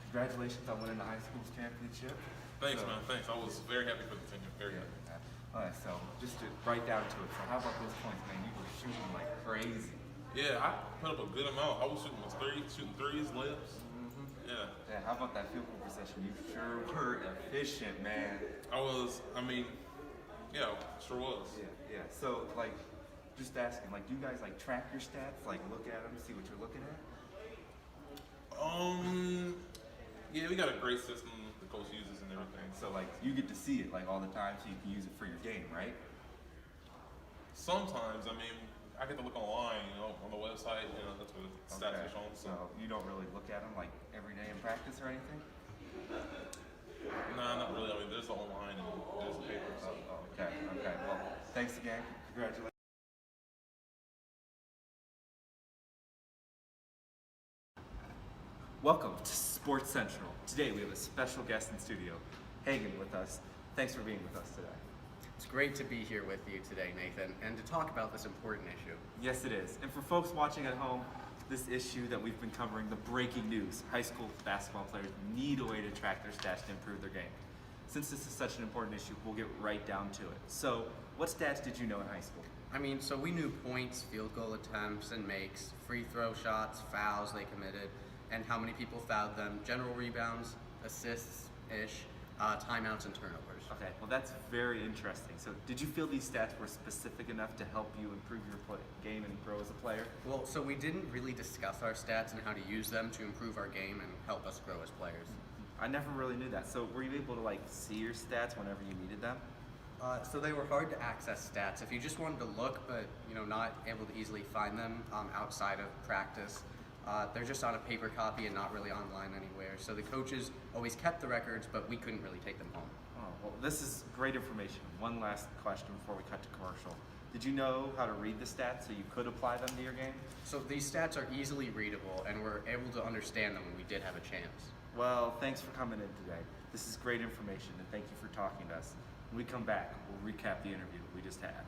Congratulations on winning the high school's championship. Thanks, man. Thanks. I was very happy for the team. Very happy. Alright, so just to right down to it. So how about those points, man? You were shooting like crazy. Yeah, I put up a good amount. I was shooting threes, layups. Yeah. Yeah, how about that field goal possession? You sure were efficient, man. Yeah, sure was. Yeah. So, like, just asking, like, do you guys, like, track your stats? Like, look at them, see what you're looking at? Yeah, we got a great system the coach uses and everything. So, like, you get to see it, like, all the time so you can use it for your game, right? Sometimes, I get to look online, on the website, that's what the stats are showing. So you don't really look at them, like, every day in practice or anything? Nah, not really. There's the online and there's the paper. So. Okay. Well, thanks again. Congratulations. Welcome to Sports Central. Today we have a special guest in studio, Hagen, with us. Thanks for being with us today. It's great to be here with you today, Nathan, and to talk about this important issue. Yes, it is. And for folks watching at home, this issue that we've been covering, the breaking news, high school basketball players need a way to track their stats to improve their game. Since this is such an important issue, we'll get right down to it. So, what stats did you know in high school? So we knew points, field goal attempts and makes, free throw shots, fouls they committed, and how many people fouled them, general rebounds, assists-ish, timeouts, and turnovers. Okay, well that's very interesting. So did you feel these stats were specific enough to help you improve your game and grow as a player? Well, so we didn't really discuss our stats and how to use them to improve our game and help us grow as players. I never really knew that. So were you able to see your stats whenever you needed them? So they were hard to access stats. If you just wanted to look, but not able to easily find them outside of practice, they're just on a paper copy and not really online anywhere. So the coaches always kept the records, but we couldn't really take them home. Oh, well, this is great information. One last question before we cut to commercial. Did you know how to read the stats so you could apply them to your game? So these stats are easily readable, and we're able to understand them when we did have a chance. Well, thanks for coming in today. This is great information, and thank you for talking to us. When we come back, we'll recap the interview we just had.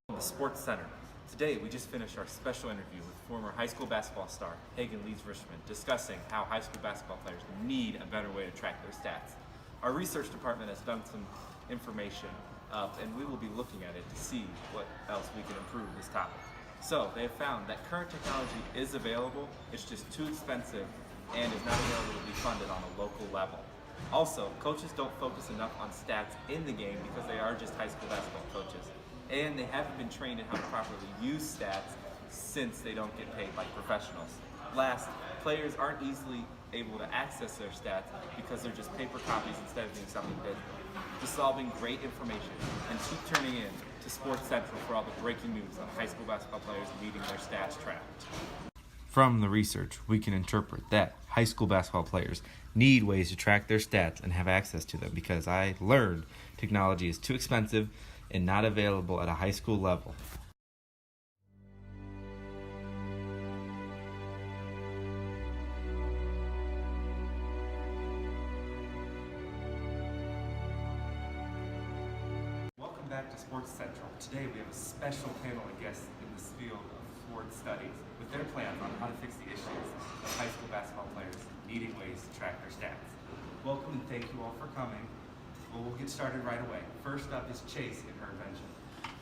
The Sports Center. Today, we just finished our special interview with former high school basketball star Hagen Leeds-Richmond, discussing how high school basketball players need a better way to track their stats. Our research department has done some information up, and we will be looking at it to see what else we can improve this topic. So, they have found that current technology is available, it's just too expensive, and is not available to be funded on a local level. Also, coaches don't focus enough on stats in the game because they are just high school basketball coaches. And they haven't been trained in how to properly use stats since they don't get paid like professionals. Last, players aren't easily able to access their stats because they're just paper copies instead of being something digital. Dissolving great information, and keep turning in to Sports Central for all the breaking news on high school basketball players needing their stats tracked. From the research, we can interpret that high school basketball players need ways to track their stats and have access to them because I learned technology is too expensive and not available at a high school level. Welcome back to Sports Central. Today we have a special panel of guests in this field of sports studies with their plans on how to fix the issues of high school basketball players needing ways to track their stats. Welcome and thank you all for coming. Well, we'll get started right away. First up is Chase and her invention.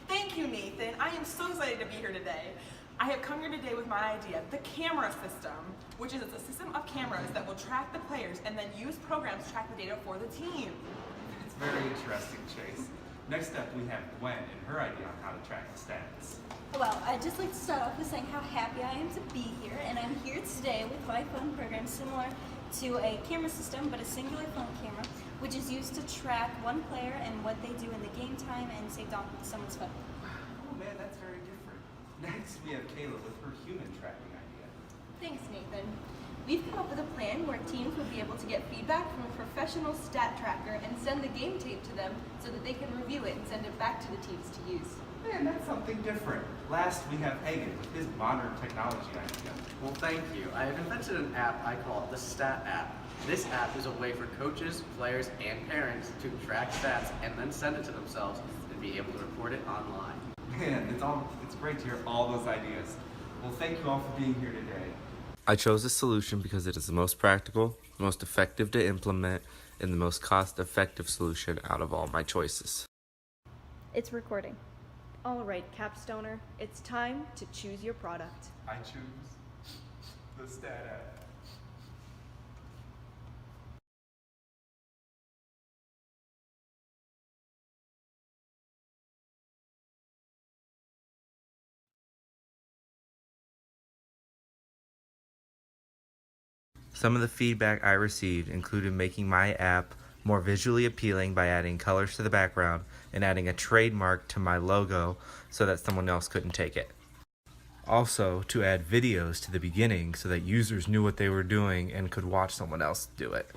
Thank you, Nathan. I am so excited to be here today. I have come here today with my idea, the camera system, which is a system of cameras that will track the players and then use programs to track the data for the team. It's very interesting, Chase. Next up, we have Gwen and her idea on how to track the stats. Well, I'd just like to start off with saying how happy I am to be here, and I'm here today with my phone program similar to a camera system, but a singular phone camera, which is used to track one player and what they do in the game time and saved on someone's phone. Oh man, that's very different. Next, we have Kayla with her human tracking idea. Thanks, Nathan. We've come up with a plan where teams would be able to get feedback from a professional stat tracker and send the game tape to them so that they can review it and send it back to the teams to use. Man, that's something different. Last, we have Hagen with his modern technology idea. Well, thank you. I have invented an app I call the Stat app. This app is a way for coaches, players, and parents to track stats and then send it to themselves and be able to report it online. Man, it's great to hear all those ideas. Well, thank you all for being here today. I chose this solution because it is the most practical, the most effective to implement, and the most cost-effective solution out of all my choices. It's recording. All right, Capstoner, it's time to choose your product. I choose the Stat app. Some of the feedback I received included making my app more visually appealing by adding colors to the background and adding a trademark to my logo so that someone else couldn't take it. Also, to add videos to the beginning so that users knew what they were doing and could watch someone else do it.